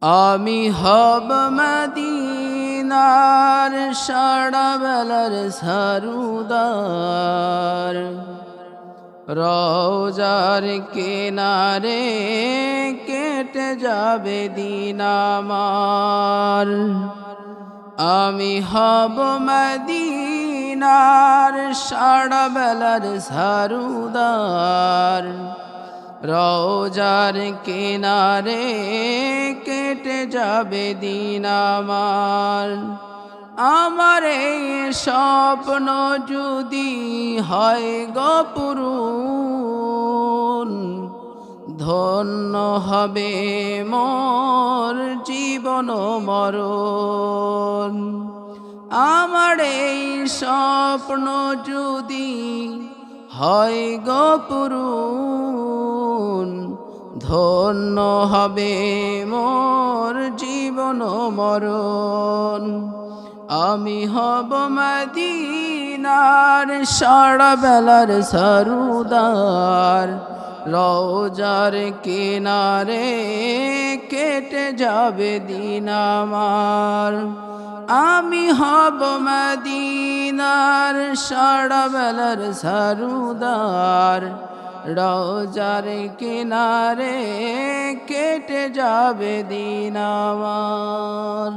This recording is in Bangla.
আমি হব মদিনার সারা বেলার সারুদার, রওজার কিনারে কেটে যাবে দিন আমার। আমি হব মদিনার সারা বেলার সারুদার, রওজার কিনারে কেটে যাবে দিন আমার। আমার এই স্বপ্ন যদি হয় গো পূরণ, ধন্য হবে মোর জীবন মরণ। আমার এই স্বপ্ন যদি হয় গো পূরণ, ধন্য হবে মোর জীবন মরণ। আমি হব মদিনার সারা বেলার সারুদার, রওজার কিনারে কেটে যাবে দিন আমার। আমি হব মদিনার সারা বেলার সারুদার, রওজার কিনারে কেটে যাবে দিন আমার।